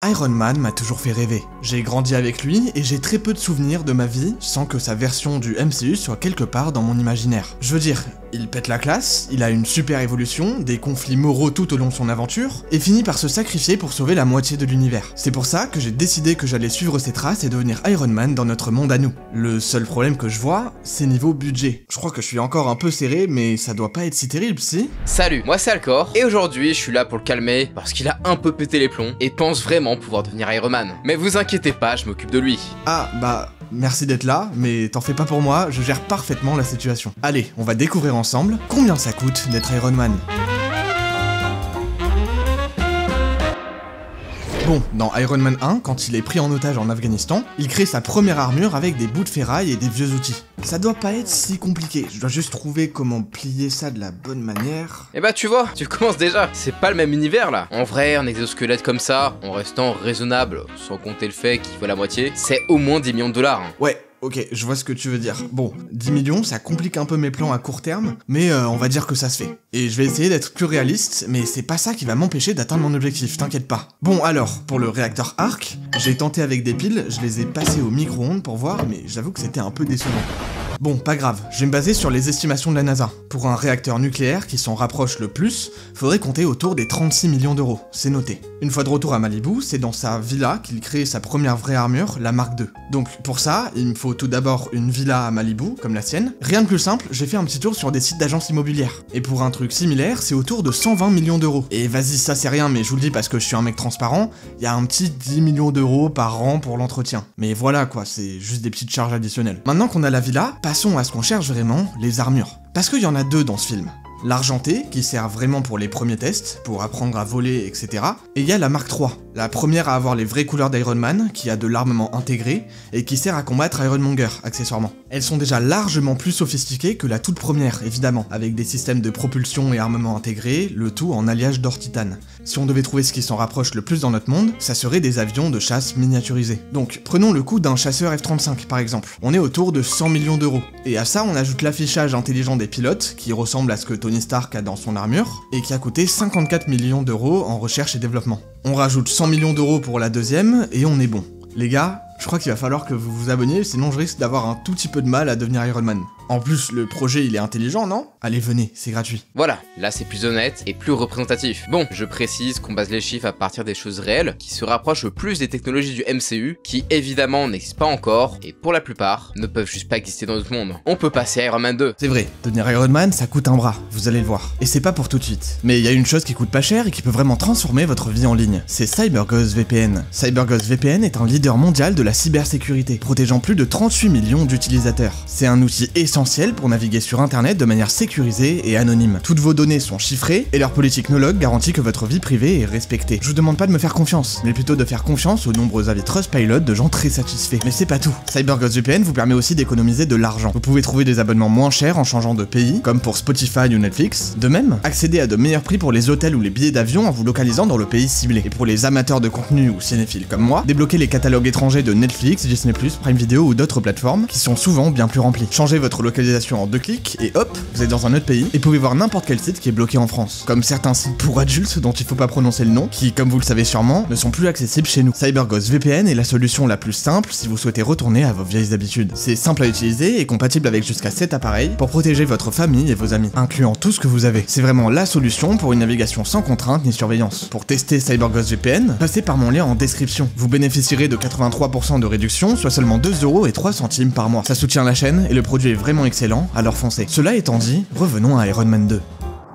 Iron Man m'a toujours fait rêver. J'ai grandi avec lui et j'ai très peu de souvenirs de ma vie sans que sa version du MCU soit quelque part dans mon imaginaire. Je veux dire, il pète la classe, il a une super évolution, des conflits moraux tout au long de son aventure, et finit par se sacrifier pour sauver la moitié de l'univers. C'est pour ça que j'ai décidé que j'allais suivre ses traces et devenir Iron Man dans notre monde à nous. Le seul problème que je vois, c'est niveau budget. Je crois que je suis encore un peu serré, mais ça doit pas être si terrible, si? Salut, moi c'est Alcor, et aujourd'hui je suis là pour le calmer parce qu'il a un peu pété les plombs et pense vraiment pouvoir devenir Iron Man. Mais vous inquiétez pas, je m'occupe de lui. Ah, bah... Merci d'être là, mais t'en fais pas pour moi, je gère parfaitement la situation. Allez, on va découvrir ensemble combien ça coûte d'être Iron Man. Bon, dans Iron Man 1, quand il est pris en otage en Afghanistan, il crée sa première armure avec des bouts de ferraille et des vieux outils. Ça doit pas être si compliqué, je dois juste trouver comment plier ça de la bonne manière. Et bah tu vois, tu commences déjà, c'est pas le même univers là. En vrai, un exosquelette comme ça, en restant raisonnable, sans compter le fait qu'il vaut la moitié, c'est au moins 10 millions de dollars. Ouais. Ok, je vois ce que tu veux dire. Bon, 10 millions, ça complique un peu mes plans à court terme, mais on va dire que ça se fait. Et je vais essayer d'être plus réaliste, mais c'est pas ça qui va m'empêcher d'atteindre mon objectif, t'inquiète pas. Bon alors, pour le réacteur Arc, j'ai tenté avec des piles, je les ai passées au micro-ondes pour voir, mais j'avoue que c'était un peu décevant. Bon, pas grave, je vais me baser sur les estimations de la NASA. Pour un réacteur nucléaire qui s'en rapproche le plus, faudrait compter autour des 36 millions d'euros, c'est noté. Une fois de retour à Malibu, c'est dans sa villa qu'il crée sa première vraie armure, la Mark II. Donc pour ça, il me faut tout d'abord une villa à Malibu, comme la sienne. Rien de plus simple, j'ai fait un petit tour sur des sites d'agences immobilières. Et pour un truc similaire, c'est autour de 120 millions d'euros. Et vas-y, ça c'est rien, mais je vous le dis parce que je suis un mec transparent, il y a un petit 10 millions d'euros par an pour l'entretien. Mais voilà quoi, c'est juste des petites charges additionnelles. Maintenant qu'on a la villa, passons à ce qu'on cherche vraiment, les armures. Parce qu'il y en a deux dans ce film. L'argenté, qui sert vraiment pour les premiers tests, pour apprendre à voler, etc. Et il y a la Mark III, la première à avoir les vraies couleurs d'Iron Man, qui a de l'armement intégré, et qui sert à combattre Ironmonger, accessoirement. Elles sont déjà largement plus sophistiquées que la toute première, évidemment, avec des systèmes de propulsion et armement intégrés, le tout en alliage d'or titane. Si on devait trouver ce qui s'en rapproche le plus dans notre monde, ça serait des avions de chasse miniaturisés. Donc, prenons le coût d'un chasseur F-35, par exemple. On est autour de 100 millions d'euros. Et à ça, on ajoute l'affichage intelligent des pilotes, qui ressemble à ce que Tony Stark a dans son armure, et qui a coûté 54 millions d'euros en recherche et développement. On rajoute 100 millions d'euros pour la deuxième, et on est bon. Les gars, je crois qu'il va falloir que vous vous abonniez, sinon je risque d'avoir un tout petit peu de mal à devenir Iron Man. En plus, le projet il est intelligent, non? Allez, venez, c'est gratuit. Voilà, là c'est plus honnête et plus représentatif. Bon, je précise qu'on base les chiffres à partir des choses réelles, qui se rapprochent le plus des technologies du MCU, qui évidemment n'existent pas encore, et pour la plupart, ne peuvent juste pas exister dans notre monde. On peut passer à Iron Man 2. C'est vrai, devenir Iron Man, ça coûte un bras, vous allez le voir. Et c'est pas pour tout de suite. Mais il y a une chose qui coûte pas cher et qui peut vraiment transformer votre vie en ligne. C'est CyberGhost VPN. CyberGhost VPN est un leader mondial de la cybersécurité, protégeant plus de 38 millions d'utilisateurs. C'est un outil essentiel pour naviguer sur internet de manière sécurisée et anonyme. Toutes vos données sont chiffrées et leur politique no-log garantit que votre vie privée est respectée. Je vous demande pas de me faire confiance, mais plutôt de faire confiance aux nombreux avis Trustpilot de gens très satisfaits. Mais c'est pas tout. CyberGhost VPN vous permet aussi d'économiser de l'argent. Vous pouvez trouver des abonnements moins chers en changeant de pays, comme pour Spotify ou Netflix. De même, accéder à de meilleurs prix pour les hôtels ou les billets d'avion en vous localisant dans le pays ciblé. Et pour les amateurs de contenu ou cinéphiles comme moi, débloquez les catalogues étrangers de Netflix, Disney+, Prime Video ou d'autres plateformes qui sont souvent bien plus remplis. Changez votre localisation en 2 clics et hop, vous êtes dans un autre pays et pouvez voir n'importe quel site qui est bloqué en France. Comme certains sites pour adultes dont il faut pas prononcer le nom, qui, comme vous le savez sûrement, ne sont plus accessibles chez nous. CyberGhost VPN est la solution la plus simple si vous souhaitez retourner à vos vieilles habitudes. C'est simple à utiliser et compatible avec jusqu'à 7 appareils pour protéger votre famille et vos amis, incluant tout ce que vous avez. C'est vraiment la solution pour une navigation sans contrainte ni surveillance. Pour tester CyberGhost VPN, passez par mon lien en description. Vous bénéficierez de 83% de réduction, soit seulement 2,03€ par mois. Ça soutient la chaîne et le produit est vraiment excellent, alors foncez. Cela étant dit, revenons à Iron Man 2.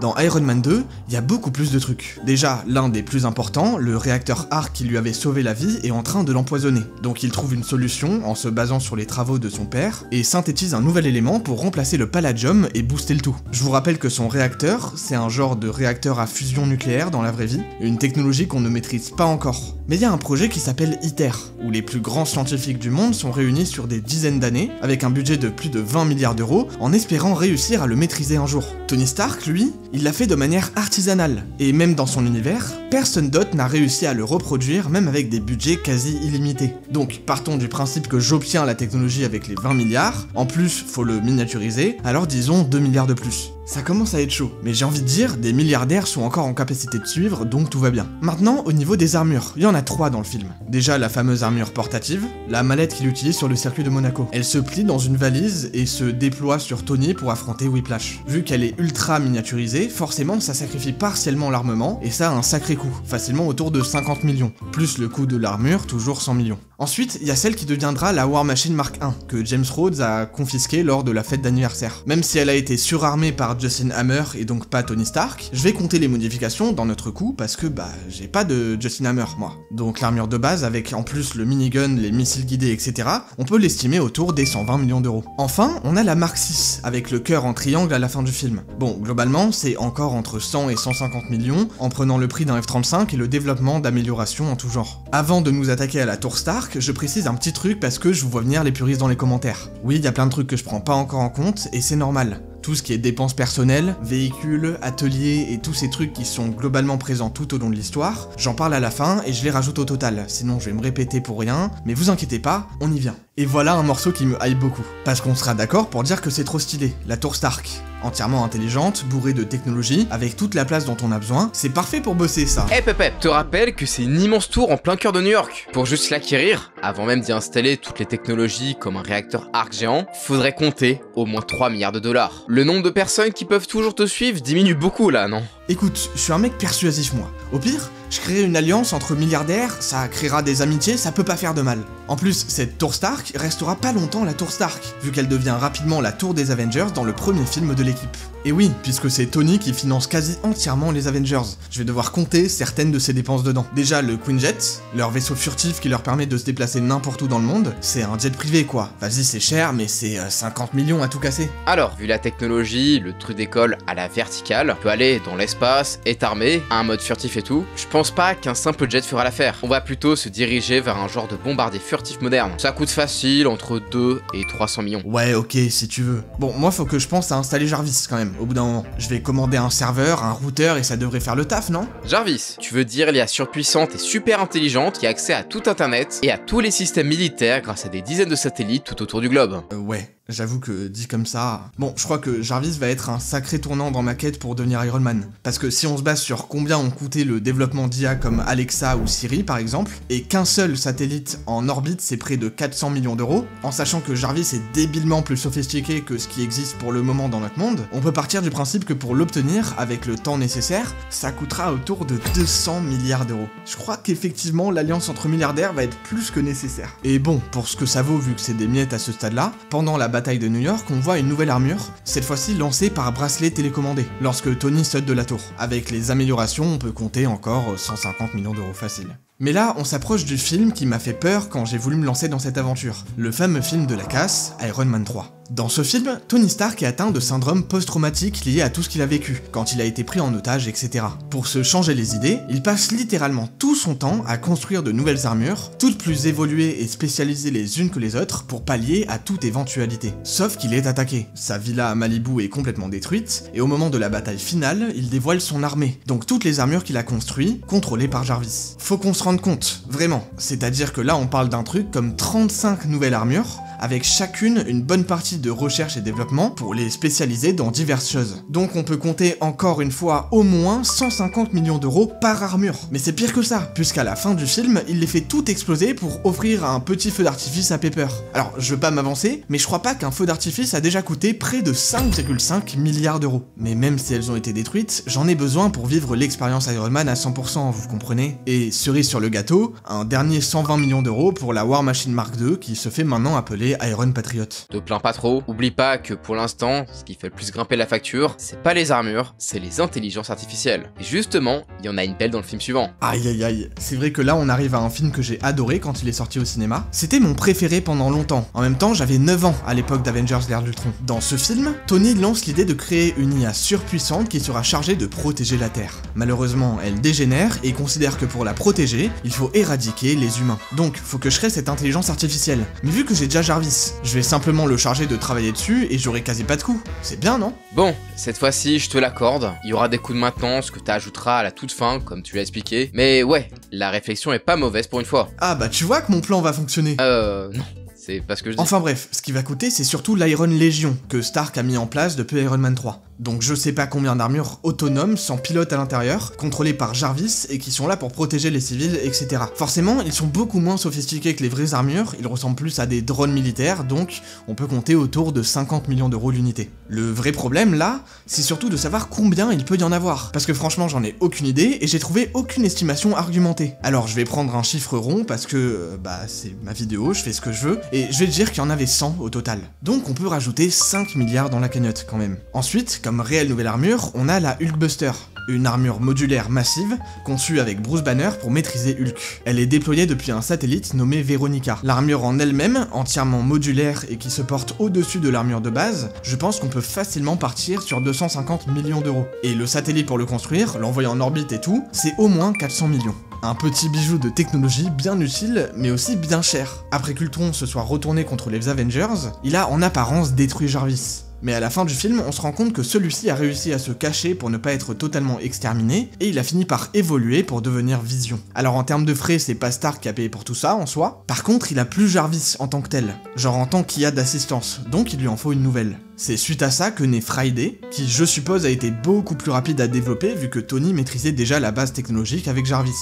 Dans Iron Man 2, il y a beaucoup plus de trucs. Déjà, l'un des plus importants, le réacteur Arc qui lui avait sauvé la vie est en train de l'empoisonner. Donc il trouve une solution en se basant sur les travaux de son père et synthétise un nouvel élément pour remplacer le palladium et booster le tout. Je vous rappelle que son réacteur, c'est un genre de réacteur à fusion nucléaire dans la vraie vie, une technologie qu'on ne maîtrise pas encore. Mais il y a un projet qui s'appelle ITER, où les plus grands scientifiques du monde sont réunis sur des dizaines d'années, avec un budget de plus de 20 milliards d'euros, en espérant réussir à le maîtriser un jour. Tony Stark, lui, il l'a fait de manière artisanale, et même dans son univers, personne d'autre n'a réussi à le reproduire, même avec des budgets quasi illimités. Donc, partons du principe que j'obtiens la technologie avec les 20 milliards, en plus, faut le miniaturiser, alors disons 2 milliards de plus. Ça commence à être chaud, mais j'ai envie de dire, des milliardaires sont encore en capacité de suivre, donc tout va bien. Maintenant, au niveau des armures, il y en a 3 dans le film. Déjà la fameuse armure portative, la mallette qu'il utilise sur le circuit de Monaco. Elle se plie dans une valise et se déploie sur Tony pour affronter Whiplash. Vu qu'elle est ultra miniaturisée, forcément ça sacrifie partiellement l'armement, et ça a un sacré coût, facilement autour de 50 millions, plus le coût de l'armure, toujours 100 millions. Ensuite, il y a celle qui deviendra la War Machine Mark I, que James Rhodes a confisquée lors de la fête d'anniversaire. Même si elle a été surarmée par Justin Hammer et donc pas Tony Stark, je vais compter les modifications dans notre coût parce que j'ai pas de Justin Hammer moi. Donc l'armure de base avec en plus le minigun, les missiles guidés, etc., on peut l'estimer autour des 120 millions d'euros. Enfin, on a la Mark VI, avec le cœur en triangle à la fin du film. Bon, globalement, c'est encore entre 100 et 150 millions, en prenant le prix d'un F-35 et le développement d'améliorations en tout genre. Avant de nous attaquer à la tour Stark, je précise un petit truc parce que je vous vois venir les puristes dans les commentaires. Oui, il y a plein de trucs que je prends pas encore en compte, et c'est normal. Tout ce qui est dépenses personnelles, véhicules, ateliers et tous ces trucs qui sont globalement présents tout au long de l'histoire, j'en parle à la fin et je les rajoute au total, sinon je vais me répéter pour rien, mais vous inquiétez pas, on y vient. Et voilà un morceau qui me hype beaucoup, parce qu'on sera d'accord pour dire que c'est trop stylé, la tour Stark. Entièrement intelligente, bourrée de technologie, avec toute la place dont on a besoin, c'est parfait pour bosser ça. Eh Pep, te rappelle que c'est une immense tour en plein cœur de New York. Pour juste l'acquérir, avant même d'y installer toutes les technologies comme un réacteur arc géant, faudrait compter au moins 3 milliards de dollars. Le nombre de personnes qui peuvent toujours te suivre diminue beaucoup là, non? Écoute, je suis un mec persuasif moi. Au pire, je créerai une alliance entre milliardaires, ça créera des amitiés, ça peut pas faire de mal. En plus, cette tour Stark restera pas longtemps la tour Stark, vu qu'elle devient rapidement la tour des Avengers dans le premier film de l'équipe. Et oui, puisque c'est Tony qui finance quasi entièrement les Avengers. Je vais devoir compter certaines de ses dépenses dedans. Déjà le Quinjet, leur vaisseau furtif qui leur permet de se déplacer n'importe où dans le monde, c'est un jet privé quoi. Vas-y c'est cher mais c'est 50 millions à tout casser. Alors, vu la technologie, le truc d'école à la verticale, peut aller dans l'espace, est armé, a un mode furtif et tout, je pense pas qu'un simple jet fera l'affaire. On va plutôt se diriger vers un genre de bombardier furtif moderne. Ça coûte facile entre 2 et 300 millions. Ouais ok si tu veux. Bon moi faut que je pense à installer Jarvis quand même. Au bout d'un moment, je vais commander un serveur, un routeur et ça devrait faire le taf, non? Jarvis, tu veux dire l'IA surpuissante et super intelligente qui a accès à tout internet et à tous les systèmes militaires grâce à des dizaines de satellites tout autour du globe. Ouais. J'avoue que dit comme ça... Bon, je crois que Jarvis va être un sacré tournant dans ma quête pour devenir Iron Man. Parce que si on se base sur combien ont coûté le développement d'IA comme Alexa ou Siri par exemple, et qu'un seul satellite en orbite c'est près de 400 millions d'euros, en sachant que Jarvis est débilement plus sophistiqué que ce qui existe pour le moment dans notre monde, on peut partir du principe que pour l'obtenir, avec le temps nécessaire, ça coûtera autour de 200 milliards d'euros. Je crois qu'effectivement l'alliance entre milliardaires va être plus que nécessaire. Et bon, pour ce que ça vaut vu que c'est des miettes à ce stade-là, pendant la bataille de New York, on voit une nouvelle armure, cette fois-ci lancée par bracelet télécommandé, lorsque Tony saute de la tour. Avec les améliorations, on peut compter encore 150 millions d'euros facile. Mais là, on s'approche du film qui m'a fait peur quand j'ai voulu me lancer dans cette aventure, le fameux film de la casse, Iron Man 3. Dans ce film, Tony Stark est atteint de syndrome post-traumatique lié à tout ce qu'il a vécu, quand il a été pris en otage, etc. Pour se changer les idées, il passe littéralement tout son temps à construire de nouvelles armures, toutes plus évoluées et spécialisées les unes que les autres pour pallier à toute éventualité. Sauf qu'il est attaqué, sa villa à Malibu est complètement détruite, et au moment de la bataille finale, il dévoile son armée, donc toutes les armures qu'il a construites, contrôlées par Jarvis. Faut qu'on se rende compte, vraiment, c'est-à-dire que là on parle d'un truc comme 35 nouvelles armures, avec chacune une bonne partie de recherche et développement pour les spécialiser dans diverses choses. Donc on peut compter encore une fois au moins 150 millions d'euros par armure. Mais c'est pire que ça, puisqu'à la fin du film, il les fait toutes exploser pour offrir un petit feu d'artifice à Pepper. Alors je veux pas m'avancer, mais je crois pas qu'un feu d'artifice a déjà coûté près de 5,5 milliards d'euros. Mais même si elles ont été détruites, j'en ai besoin pour vivre l'expérience Iron Man à 100%, vous comprenez? Et cerise sur le gâteau, un dernier 120 millions d'euros pour la War Machine Mark II qui se fait maintenant appeler Iron Patriot. Te plains pas trop, oublie pas que pour l'instant, ce qui fait le plus grimper la facture, c'est pas les armures, c'est les intelligences artificielles. Et justement, il y en a une belle dans le film suivant. Aïe aïe aïe, c'est vrai que là on arrive à un film que j'ai adoré quand il est sorti au cinéma. C'était mon préféré pendant longtemps. En même temps, j'avais 9 ans à l'époque d'Avengers l'ère d'Ultron. Dans ce film, Tony lance l'idée de créer une IA surpuissante qui sera chargée de protéger la Terre. Malheureusement, elle dégénère et considère que pour la protéger, il faut éradiquer les humains. Donc, faut que je crée cette intelligence artificielle. Mais vu que j'ai déjà Jarvis, je vais simplement le charger de travailler dessus et j'aurai quasi pas de coûts. C'est bien, non? Bon, cette fois-ci, je te l'accorde. Il y aura des coûts de maintenance que t'ajouteras à la toute fin, comme tu l'as expliqué. Mais ouais, la réflexion est pas mauvaise pour une fois. Ah bah tu vois que mon plan va fonctionner. Non. c'est pas ce que je dis. Enfin bref, ce qui va coûter, c'est surtout l'Iron Legion, que Stark a mis en place depuis Iron Man 3. Donc je sais pas combien d'armures autonomes, sans pilote à l'intérieur, contrôlées par Jarvis et qui sont là pour protéger les civils, etc. Forcément, ils sont beaucoup moins sophistiqués que les vraies armures, ils ressemblent plus à des drones militaires, donc on peut compter autour de 50 millions d'euros l'unité. Le vrai problème là, c'est surtout de savoir combien il peut y en avoir, parce que franchement j'en ai aucune idée et j'ai trouvé aucune estimation argumentée. Alors je vais prendre un chiffre rond parce que c'est ma vidéo, je fais ce que je veux, et je vais te dire qu'il y en avait 100 au total. Donc on peut rajouter 5 milliards dans la cagnotte quand même. Ensuite, comme réelle nouvelle armure, on a la Hulkbuster, une armure modulaire massive, conçue avec Bruce Banner pour maîtriser Hulk. Elle est déployée depuis un satellite nommé Veronica. L'armure en elle-même, entièrement modulaire et qui se porte au-dessus de l'armure de base, je pense qu'on peut facilement partir sur 250 millions d'euros. Et le satellite pour le construire, l'envoyer en orbite et tout, c'est au moins 400 millions. Un petit bijou de technologie bien utile, mais aussi bien cher. Après qu'Ultron se soit retourné contre les Avengers, il a en apparence détruit Jarvis. Mais à la fin du film, on se rend compte que celui-ci a réussi à se cacher pour ne pas être totalement exterminé, et il a fini par évoluer pour devenir Vision. Alors en termes de frais, c'est pas Stark qui a payé pour tout ça, en soi. Par contre, il a plus Jarvis en tant que tel, genre en tant qu'IA d'assistance, donc il lui en faut une nouvelle. C'est suite à ça que naît Friday, qui je suppose a été beaucoup plus rapide à développer vu que Tony maîtrisait déjà la base technologique avec Jarvis.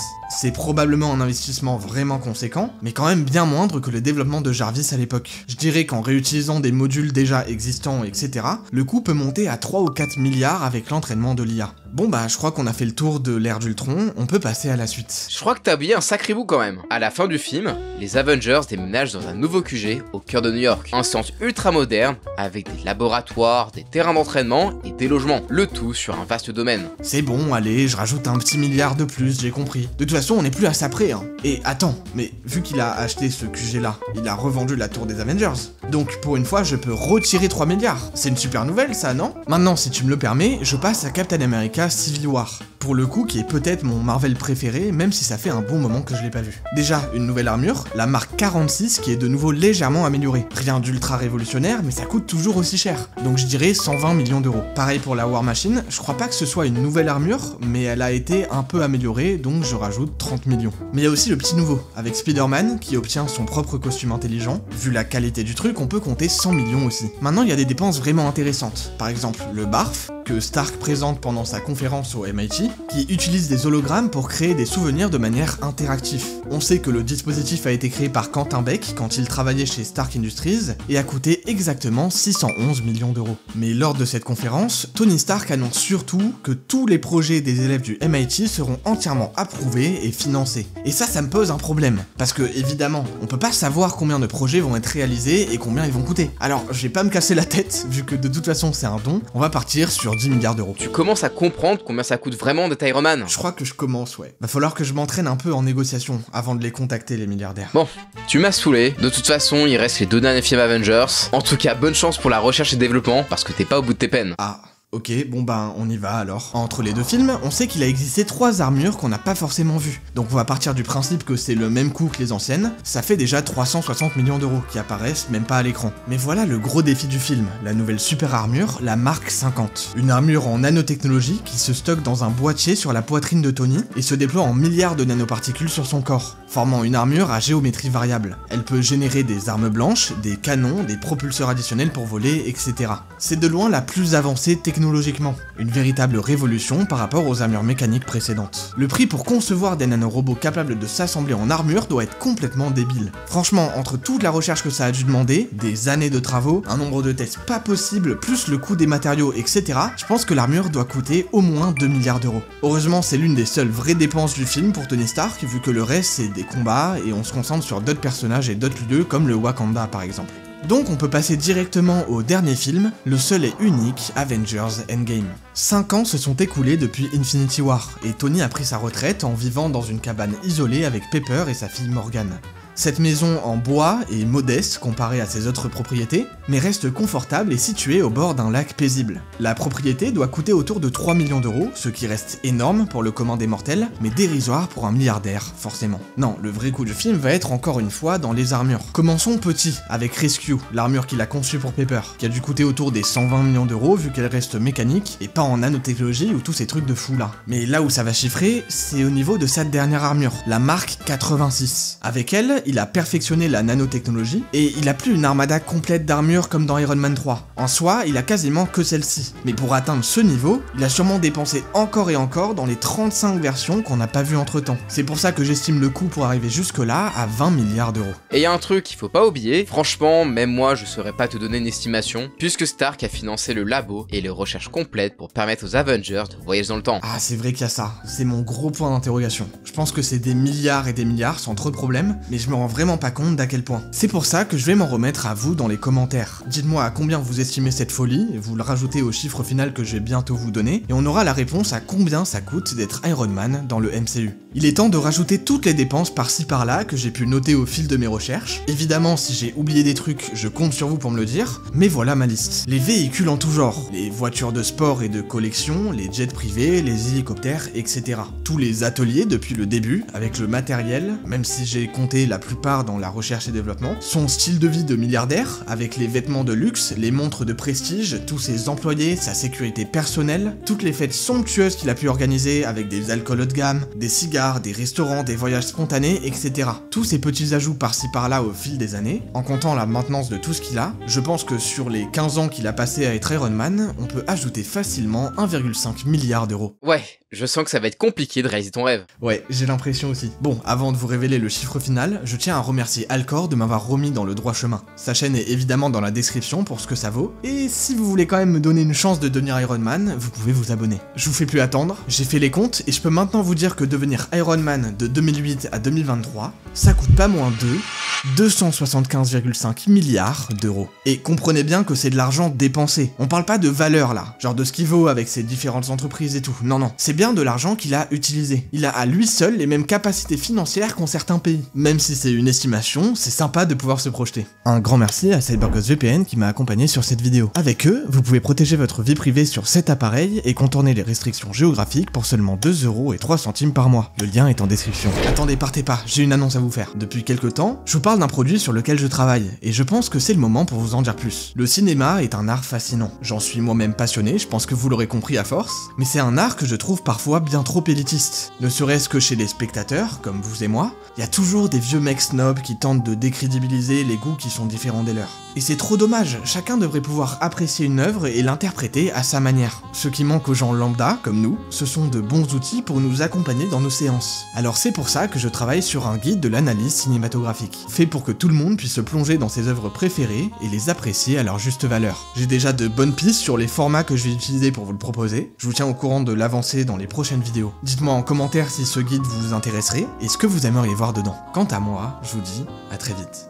C'est probablement un investissement vraiment conséquent, mais quand même bien moindre que le développement de Jarvis à l'époque. Je dirais qu'en réutilisant des modules déjà existants, etc., le coût peut monter à 3 ou 4 milliards avec l'entraînement de l'IA. Bon je crois qu'on a fait le tour de l'ère d'Ultron, on peut passer à la suite. Je crois que t'as oublié un sacré bout quand même. À la fin du film, les Avengers déménagent dans un nouveau QG au cœur de New York. Un centre ultra moderne, avec des laboratoires, des terrains d'entraînement et des logements. Le tout sur un vaste domaine. C'est bon, allez, je rajoute un petit milliard de plus, j'ai compris. De toute façon, on n'est plus à ça près, hein. Et attends, mais vu qu'il a acheté ce QG là, il a revendu la tour des Avengers. Donc pour une fois, je peux retirer 3 milliards. C'est une super nouvelle ça, non? Maintenant, si tu me le permets, je passe à Captain America Civil War. Pour le coup, qui est peut-être mon Marvel préféré, même si ça fait un bon moment que je l'ai pas vu. Déjà, une nouvelle armure, la marque 46 qui est de nouveau légèrement améliorée. Rien d'ultra révolutionnaire, mais ça coûte toujours aussi cher. Donc je dirais 120 millions d'euros. Pareil pour la War Machine, je crois pas que ce soit une nouvelle armure, mais elle a été un peu améliorée, donc je rajoute 30 millions. Mais il y a aussi le petit nouveau, avec Spider-Man qui obtient son propre costume intelligent. Vu la qualité du truc, on peut compter 100 millions aussi. Maintenant, il y a des dépenses vraiment intéressantes. Par exemple, le BARF, que Stark présente pendant sa conférence au MIT, qui utilise des hologrammes pour créer des souvenirs de manière interactive. On sait que le dispositif a été créé par Quentin Beck quand il travaillait chez Stark Industries et a coûté exactement 611 millions d'euros. Mais lors de cette conférence, Tony Stark annonce surtout que tous les projets des élèves du MIT seront entièrement approuvés et financés. Et ça me pose un problème, parce que évidemment, on peut pas savoir combien de projets vont être réalisés et combien ils vont coûter. Alors, je vais pas me casser la tête, vu que de toute façon c'est un don, on va partir sur 10 milliards d'euros. Tu commences à comprendre combien ça coûte vraiment d'être Iron Man? Je crois que je commence, ouais. Va falloir que je m'entraîne un peu en négociation avant de les contacter, les milliardaires. Bon, tu m'as saoulé. De toute façon, il reste les 2 derniers films Avengers. En tout cas, bonne chance pour la recherche et développement, parce que t'es pas au bout de tes peines. Ah. Ok, bon on y va alors. Entre les deux films, on sait qu'il a existé 3 armures qu'on n'a pas forcément vues. Donc on va partir du principe que c'est le même coût que les anciennes, ça fait déjà 360 millions d'euros qui apparaissent même pas à l'écran. Mais voilà le gros défi du film, la nouvelle super armure, la Mark 50. Une armure en nanotechnologie qui se stocke dans un boîtier sur la poitrine de Tony et se déploie en milliards de nanoparticules sur son corps, formant une armure à géométrie variable. Elle peut générer des armes blanches, des canons, des propulseurs additionnels pour voler, etc. C'est de loin la plus avancée technologiquement, une véritable révolution par rapport aux armures mécaniques précédentes. Le prix pour concevoir des nanorobots capables de s'assembler en armure doit être complètement débile. Franchement, entre toute la recherche que ça a dû demander, des années de travaux, un nombre de tests pas possible, plus le coût des matériaux, etc., je pense que l'armure doit coûter au moins 2 milliards d'euros. Heureusement, c'est l'une des seules vraies dépenses du film pour Tony Stark, vu que le reste c'est des combats et on se concentre sur d'autres personnages et d'autres lieux comme le Wakanda par exemple. Donc on peut passer directement au dernier film, le seul et unique Avengers Endgame. 5 ans se sont écoulés depuis Infinity War, et Tony a pris sa retraite en vivant dans une cabane isolée avec Pepper et sa fille Morgan. Cette maison en bois est modeste comparée à ses autres propriétés, mais reste confortable et située au bord d'un lac paisible. La propriété doit coûter autour de 3 millions d'euros, ce qui reste énorme pour le commun des mortels, mais dérisoire pour un milliardaire, forcément. Non, le vrai coup du film va être encore une fois dans les armures. Commençons petit, avec Rescue, l'armure qu'il a conçue pour Pepper, qui a dû coûter autour des 120 millions d'euros vu qu'elle reste mécanique et pas en nanotechnologie ou tous ces trucs de fou là. Mais là où ça va chiffrer, c'est au niveau de sa dernière armure, la Mark 86. Avec elle, il a perfectionné la nanotechnologie, et il a plus une armada complète d'armure comme dans Iron Man 3. En soi, il a quasiment que celle-ci. Mais pour atteindre ce niveau, il a sûrement dépensé encore et encore dans les 35 versions qu'on n'a pas vues entre temps. C'est pour ça que j'estime le coût pour arriver jusque là à 20 milliards d'euros. Et il y a un truc qu'il faut pas oublier, franchement, même moi je saurais pas te donner une estimation, puisque Stark a financé le labo et les recherches complètes pour permettre aux Avengers de voyager dans le temps. Ah, c'est vrai qu'il y a ça, c'est mon gros point d'interrogation. Je pense que c'est des milliards et des milliards sans trop de problèmes, mais je me rends vraiment pas compte d'à quel point. C'est pour ça que je vais m'en remettre à vous dans les commentaires. Dites-moi à combien vous estimez cette folie, et vous le rajoutez au chiffre final que je vais bientôt vous donner, et on aura la réponse à combien ça coûte d'être Iron Man dans le MCU. Il est temps de rajouter toutes les dépenses par-ci par-là que j'ai pu noter au fil de mes recherches. Évidemment, si j'ai oublié des trucs, je compte sur vous pour me le dire, mais voilà ma liste. Les véhicules en tout genre, les voitures de sport et de collection, les jets privés, les hélicoptères, etc. Tous les ateliers depuis le début, avec le matériel, même si j'ai compté la plupart dans la recherche et développement, son style de vie de milliardaire, avec les vêtements de luxe, les montres de prestige, tous ses employés, sa sécurité personnelle, toutes les fêtes somptueuses qu'il a pu organiser avec des alcools haut de gamme, des cigares, des restaurants, des voyages spontanés, etc. Tous ces petits ajouts par-ci par-là au fil des années, en comptant la maintenance de tout ce qu'il a, je pense que sur les 15 ans qu'il a passé à être Iron Man, on peut ajouter facilement 1,5 milliard d'euros. Ouais, je sens que ça va être compliqué de réaliser ton rêve. Ouais, j'ai l'impression aussi. Bon, avant de vous révéler le chiffre final, je tiens à remercier Alcor de m'avoir remis dans le droit chemin. Sa chaîne est évidemment dans la description pour ce que ça vaut, et si vous voulez quand même me donner une chance de devenir Iron Man, vous pouvez vous abonner. Je vous fais plus attendre, j'ai fait les comptes, et je peux maintenant vous dire que devenir Iron Man de 2008 à 2023, ça coûte pas moins de 275,5 milliards d'euros. Et comprenez bien que c'est de l'argent dépensé. On parle pas de valeur là, genre de ce qu'il vaut avec ses différentes entreprises et tout. Non, non, c'est bien de l'argent qu'il a utilisé. Il a à lui seul les mêmes capacités financières qu'ont certains pays. Même si c'est une estimation, c'est sympa de pouvoir se projeter. Un grand merci à CyberGhost VPN qui m'a accompagné sur cette vidéo. Avec eux, vous pouvez protéger votre vie privée sur cet appareil et contourner les restrictions géographiques pour seulement 2,03€ par mois. Le lien est en description. Attendez, partez pas, j'ai une annonce à vous faire. Depuis quelques temps, je vous parle d'un produit sur lequel je travaille, et je pense que c'est le moment pour vous en dire plus. Le cinéma est un art fascinant. J'en suis moi-même passionné, je pense que vous l'aurez compris à force, mais c'est un art que je trouve parfois bien trop élitiste. Ne serait-ce que chez les spectateurs, comme vous et moi, il y a toujours des vieux mecs snobs qui tentent de décrédibiliser les goûts qui sont différents des leurs. Et c'est trop dommage, chacun devrait pouvoir apprécier une œuvre et l'interpréter à sa manière. Ce qui manque aux gens lambda, comme nous, ce sont de bons outils pour nous accompagner dans nos séances. Alors c'est pour ça que je travaille sur un guide de l'analyse cinématographique, fait pour que tout le monde puisse se plonger dans ses œuvres préférées et les apprécier à leur juste valeur. J'ai déjà de bonnes pistes sur les formats que je vais utiliser pour vous le proposer, je vous tiens au courant de l'avancée dans les prochaines vidéos. Dites-moi en commentaire si ce guide vous intéresserait et ce que vous aimeriez voir dedans. Quant à moi, je vous dis à très vite.